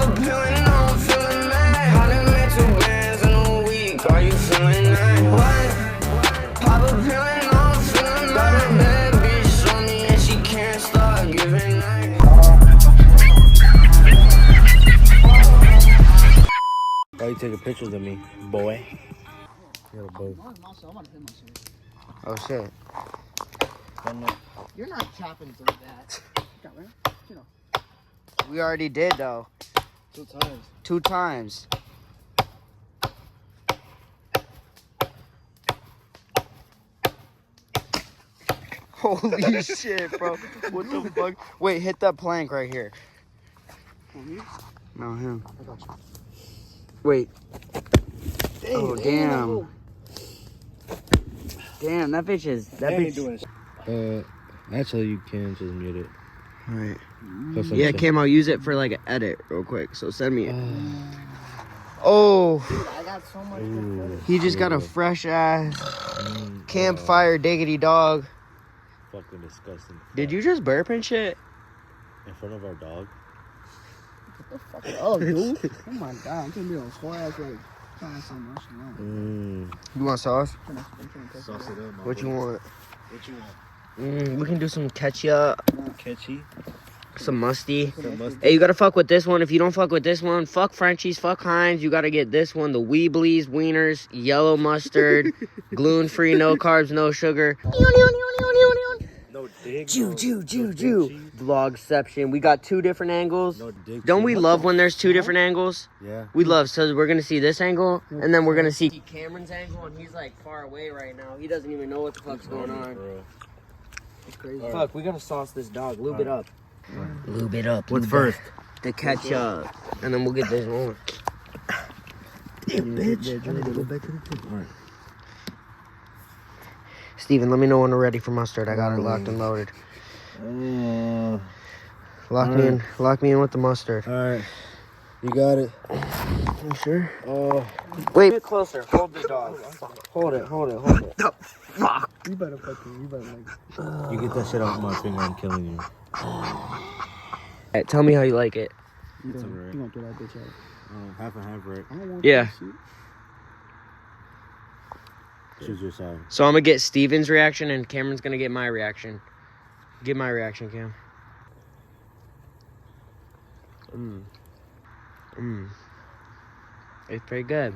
a pill and now I'm feeling mad. I done met 2 bands in a week. Are you feeling that? What? Pop a pill and now I'm feeling mad. Bad bitch on me and she can't start giving that. Why you taking pictures of me, boy? You're a boy. Oh shit. You're not chopping through that. We already did though. 2 times. 2 times. Holy shit, bro. What the fuck? Wait, hit that plank right here. No, him. I got you. Wait. Oh, damn. Damn, that bitch is... That bitch... Actually, you can just mute it. Alright. Yeah, Cam, I'll use it for like an edit real quick. So send me it. Oh. Dude, I got so much good footage. He just got a fresh ass campfire diggity dog. Fucking disgusting. Did you just burp and shit? In front of our dog? What the fuck? Oh, dude. Oh my god, I'm gonna be on whole ass like trying so much now. You want sauce? Sauce it up, What you want? What you want? We can do some ketchup, Catchy? some musty. Some mustard? Hey, you gotta fuck with this one. If you don't fuck with this one, fuck Frenchies, fuck Heinz. You gotta get this one, the Weeblies, Wieners, yellow mustard, gluten-free, no carbs, no sugar. No dig. Jew. Vlogception. We got 2 different angles. No dig. Don't we love when there's 2 different angles? Yeah. We love, so we're gonna see this angle, and then we're gonna see Cameron's angle, and he's like far away right now. He doesn't even know what the fuck's going on. It's crazy. Fuck, we gotta sauce this dog. Lube it up. Lube it up. What's first? The ketchup. And then we'll get this one. Damn, bitch. I need to go back to the table. Alright. Steven, let me know when we're ready for mustard. I got it locked and loaded. Lock me in with the mustard. Alright. You got it. You sure? Wait. Get closer. Hold the dog. Hold it. The fuck? You better like. You get that shit off my finger, I'm killing you. Alright, tell me how you like it. It's alright. You gonna throw that bitch out? Half and half, right? I don't want Yeah. that shit. Choose your side. So I'm gonna get Steven's reaction and Cameron's gonna get my reaction. Get my reaction, Cam. It's pretty good.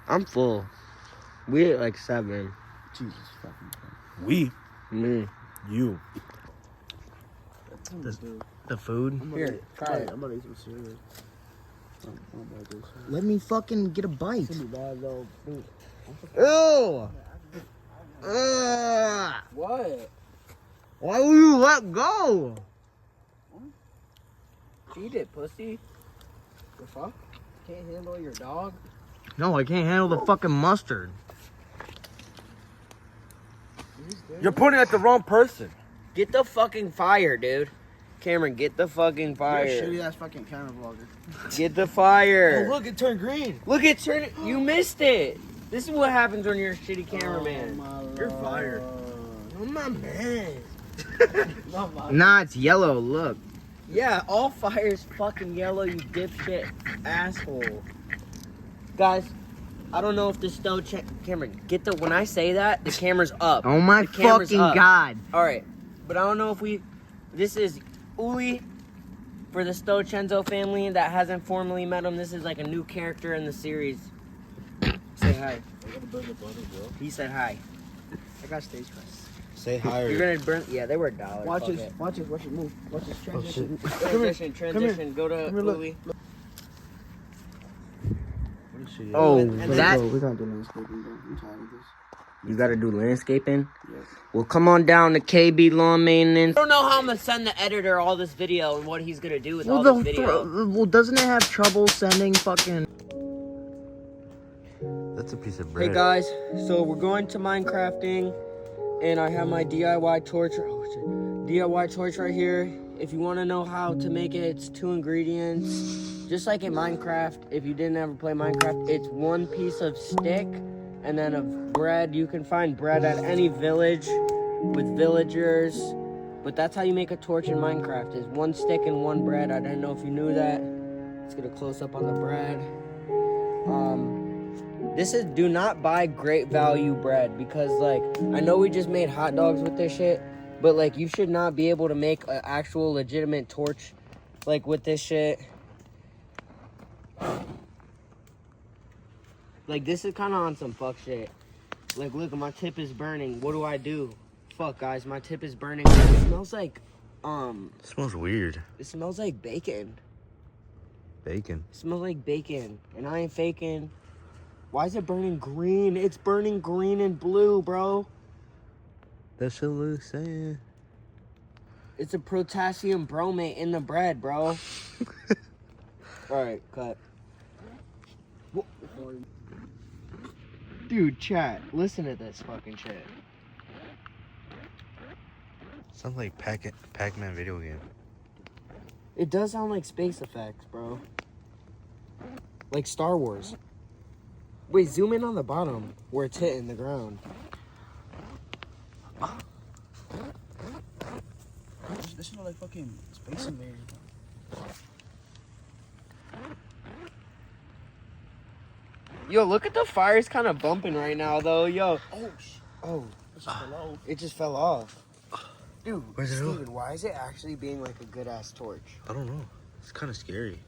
I'm full. We ate like 7. Jesus fucking Christ. We? Me. You. The food? Here, try it. I'm gonna eat some cereal. Let me fucking get a bite. Ew! What? Why will you let go? Eat it, pussy. The fuck? Can't handle your dog? No, I can't handle the fucking mustard. You're pointing at the wrong person. Get the fucking fire, dude. Cameron, get the fucking fire. You're a shitty ass fucking camera vlogger. Get the fire. Oh, look, it turned green. Look, it turned. You missed it. This is what happens when you're a shitty cameraman. You're fired. Oh, my man. Not my Nah, it's yellow. Look. Yeah, all fire's fucking yellow, you dipshit asshole. Guys, I don't know if the stove Cameron, get the when I say that, the camera's up. Oh my The camera's fucking up. god. Alright. But I don't know if this is Uli for the Stocenzo family that hasn't formally met him. This is like a new character in the series. Say hi. He said hi. I got stage fright. Say hi. You're gonna burn. Yeah, they were $1. Watch Fuck this. it. Watch this. Watch it move. Watch this transition. Transition. Go to Uli. Oh, And that. We gotta do landscaping, bro. I'm tired of this. You gotta do landscaping? Yes. Well, come on down to KB Lawn Maintenance. I don't know how I'm gonna send the editor all this video and what he's gonna do with all this video. Well, doesn't it have trouble sending fucking? That's a piece of bread. Hey guys, so we're going to Minecrafting, and I have my DIY torch. DIY torch right here. If you want to know how to make it, it's 2 ingredients. Just like in Minecraft, if you didn't ever play Minecraft, it's 1 piece of stick and then of bread. You can find bread at any village with villagers, but that's how you make a torch in Minecraft, is 1 stick and 1 bread. I didn't know if you knew that. Let's get a close up on the bread. This is, do not buy great value bread because, like, I know we just made hot dogs with this shit, but, like, you should not be able to make an actual legitimate torch, like, with this shit. Like, this is kind of on some fuck shit. Like, look, my tip is burning. What do I do? Fuck, guys, my tip is burning. It smells like, It smells weird. it smells like bacon. Bacon. It smells like bacon, and I ain't faking. Why is it burning green? It's burning green and blue, bro. That shit looks sad. It's a potassium bromate in the bread, bro. Alright, cut. Dude, chat, listen to this fucking shit. Sounds like Pac-Man video game. It does sound like space effects, bro. Like Star Wars. Wait, zoom in on the bottom where it's hitting the ground. This smell like fucking Space Invaders. Yo, look at the fire. It's kind of bumping right now, though. Yo. Oh, It just fell off. Dude, Where's it Steven, why is it actually being like a good-ass torch? I don't know. It's kind of scary.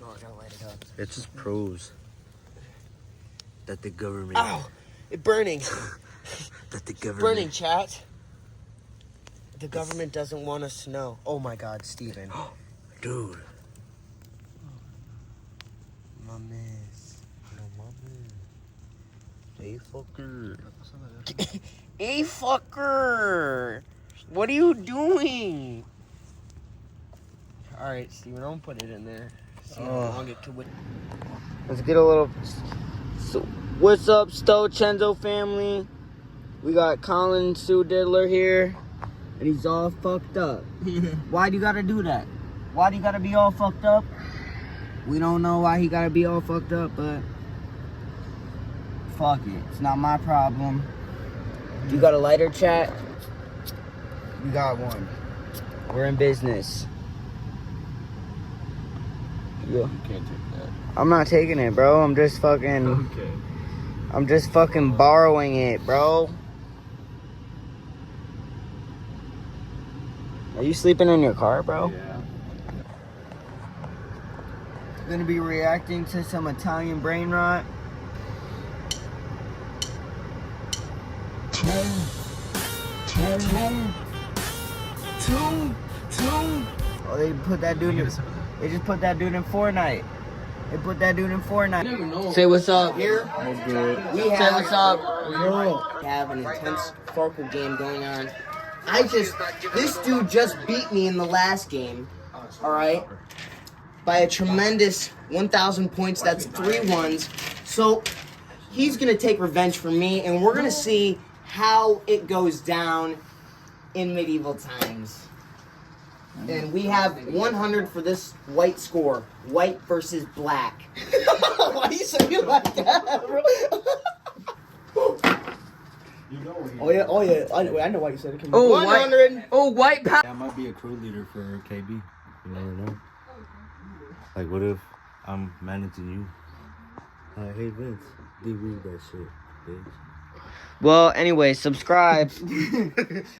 Oh, I gotta light it up. It just proves that the government... Ow! It's burning. That the government... Burning, chat. The government doesn't want us to know. Oh my god, Steven. Dude. My miss. No, mama. Hey, fucker. Hey, fucker! What are you doing? Alright, Steven, I'm gonna put it in there. See how long it could... Let's get a little... So, what's up, Stochenzo family? We got Colin Sue Diddler here, and he's all fucked up. Why do you gotta do that? Why do you gotta be all fucked up? We don't know why he gotta be all fucked up, but... Fuck it. It's not my problem. You got a lighter, chat? We got one. We're in business. Yeah. You can't take that. I'm not taking it, bro. I'm just fucking... Okay. I'm just fucking borrowing it, bro. Are you sleeping in your car, bro? Yeah. Gonna be reacting to some Italian brain rot. Oh, they put that dude in... They just put that dude in Fortnite. They put that dude in Fortnite. Say what's up. Here, we have... Say what's up. We have an intense Farkle game going on. This dude just beat me in the last game. Alright? By a tremendous 1,000 points. That's 3 ones. So, he's gonna take revenge for me, and we're gonna see how it goes down in medieval times. And we have 100 for this white score. White versus black. Why do you say it like that, bro? Oh yeah. I know why you said it. Oh, 100. white power. I might be a crew leader for KB. You never know. Like, what if I'm managing you? Hey, Vince, delete that shit, bitch. Well, anyway, subscribe.